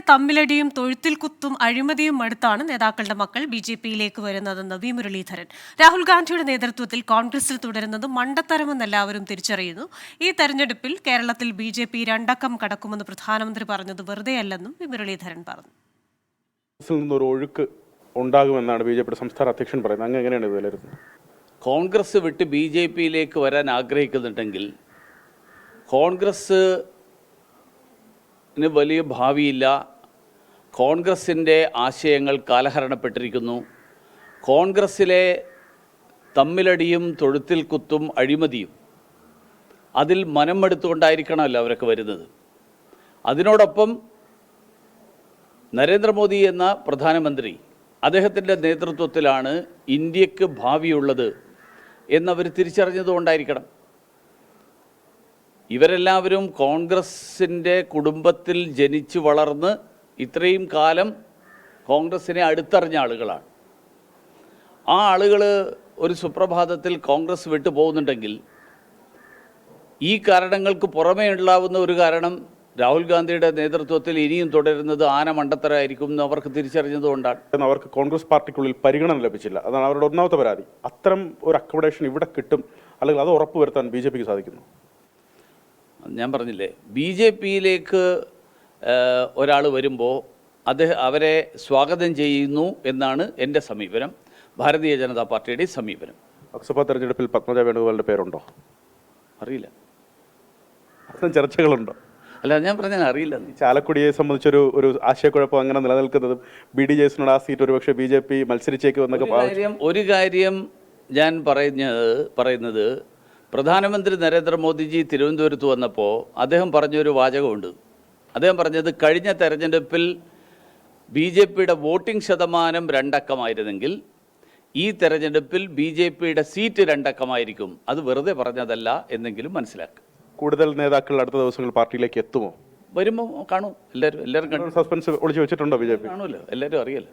തമ്മിലടിയും തൊഴുത്തിൽ കുത്തും അഴിമതിയും അടുത്താണ് നേതാക്കളുടെ മക്കൾ ബിജെപിയിലേക്ക് വരുന്നതെന്ന് വി മുരളീധരൻ. രാഹുൽ ഗാന്ധിയുടെ നേതൃത്വത്തിൽ കോൺഗ്രസിൽ തുടരുന്നത് മണ്ടത്തരമെന്ന് എല്ലാവരും തിരിച്ചറിയുന്നു. ഈ തെരഞ്ഞെടുപ്പിൽ കേരളത്തിൽ ബിജെപി രണ്ടക്കം കടക്കുമെന്ന് പ്രധാനമന്ത്രി പറഞ്ഞത് വെറുതെയല്ലെന്നും വി മുരളീധരൻ പറഞ്ഞു. ഒഴുക്ക് ഉണ്ടാകുമെന്നാണ് ബിജെപിയുടെ സംസ്ഥാന അധ്യക്ഷൻ പറയുന്നത്. അങ്ങ് എങ്ങനെയാണ് വിലയിരുത്തുന്നത്? കോൺഗ്രസ് വിട്ട് ബി ജെ പിയിലേക്ക് വരാൻ ആഗ്രഹിക്കുന്നുണ്ടെങ്കിൽ കോൺഗ്രസ്സിന് വലിയ ഭാവിയില്ല. കോൺഗ്രസിൻ്റെ ആശയങ്ങൾ കാലഹരണപ്പെട്ടിരിക്കുന്നു. കോൺഗ്രസ്സിലെ തമ്മിലടിയും തൊഴുത്തിൽ കുത്തും അഴിമതിയും അതിൽ മനമെടുത്തുകൊണ്ടായിരിക്കണമല്ലോ അവരൊക്കെ വരുന്നത്. അതിനോടൊപ്പം നരേന്ദ്രമോദി എന്ന പ്രധാനമന്ത്രി, അദ്ദേഹത്തിൻ്റെ നേതൃത്വത്തിലാണ് ഇന്ത്യക്ക് ഭാവിയുള്ളത് എന്നവർ തിരിച്ചറിഞ്ഞതുകൊണ്ടായിരിക്കണം. ഇവരെല്ലാവരും കോൺഗ്രസിൻ്റെ കുടുംബത്തിൽ ജനിച്ചു വളർന്ന് ഇത്രയും കാലം കോൺഗ്രസിനെ അടുത്തറിഞ്ഞ ആളുകളാണ്. ആ ആളുകൾ ഒരു സുപ്രഭാതത്തിൽ കോൺഗ്രസ് വിട്ടു പോകുന്നുണ്ടെങ്കിൽ ഈ കാരണങ്ങൾക്ക് പുറമേ ഉണ്ടാവുന്ന ഒരു കാരണം രാഹുൽ ഗാന്ധിയുടെ നേതൃത്വത്തിൽ ഇനിയും തുടരുന്നത് ആന മണ്ടത്തരമായിരിക്കും എന്ന് അവർക്ക് തിരിച്ചറിഞ്ഞതുകൊണ്ടാണ്. അവർക്ക് കോൺഗ്രസ് പാർട്ടിക്കുള്ളിൽ പരിഗണന ലഭിച്ചില്ല, അതാണ് അവരുടെ ഒന്നാമത്തെ പരാതി. അത്തരം ഒരു അക്കോമഡേഷൻ ഇവിടെ കിട്ടും, അല്ലെങ്കിൽ അത് ഉറപ്പുവരുത്താൻ ബി ജെ പിക്ക് സാധിക്കുന്നു? ഞാൻ പറഞ്ഞില്ലേ, ബി ജെ പിയിലേക്ക് ഒരാൾ വരുമ്പോൾ അവരെ സ്വാഗതം ചെയ്യുന്നു എന്നാണ് എൻ്റെ സമീപനം, ഭാരതീയ ജനതാ പാർട്ടിയുടെ സമീപനം. ലോക്സഭാ തെരഞ്ഞെടുപ്പിൽ പത്മജ വേണുഗോപാലിൻ്റെ പേരുണ്ടോ? അറിയില്ല. അത്തരം ചർച്ചകളുണ്ടോ? അല്ല, ഞാൻ പറഞ്ഞാൽ അറിയില്ല. ചാലക്കുടിയെ സംബന്ധിച്ചൊരു ആശയക്കുഴപ്പം അങ്ങനെ നിലനിൽക്കുന്നതും ബി ഡി ജെ എസിനോട് ആ സീറ്റ് ഒരുപക്ഷെ ബി ജെ പി മത്സരിച്ചേക്കുമെന്നൊക്കെ ഒരു കാര്യം ഞാൻ പറയുന്നത് പ്രധാനമന്ത്രി നരേന്ദ്രമോദിജി തിരുവനന്തപുരത്ത് വന്നപ്പോൾ അദ്ദേഹം പറഞ്ഞൊരു വാചകമുണ്ട്. അദ്ദേഹം പറഞ്ഞത് കഴിഞ്ഞ തെരഞ്ഞെടുപ്പിൽ ബി ജെ പിയുടെ വോട്ടിംഗ് ശതമാനം 2 അക്കമായിരുന്നെങ്കിൽ ഈ തെരഞ്ഞെടുപ്പിൽ ബി ജെ പിയുടെ സീറ്റ് 2 അക്കമായിരിക്കും. അത് വെറുതെ പറഞ്ഞതല്ല എന്നെങ്കിലും മനസ്സിലാക്കുക. കൂടുതൽ നേതാക്കൾ അടുത്ത ദിവസങ്ങൾ പാർട്ടിയിലേക്ക് എത്തുമോ? വരുമ്പോൾ കാണും. എല്ലാവരും കാണും. സസ്പെൻസ് ഒളിച്ചു വെച്ചിട്ടുണ്ടോ ബി ജെ പി? കാണുമല്ലോ, എല്ലാവരും അറിയാലോ.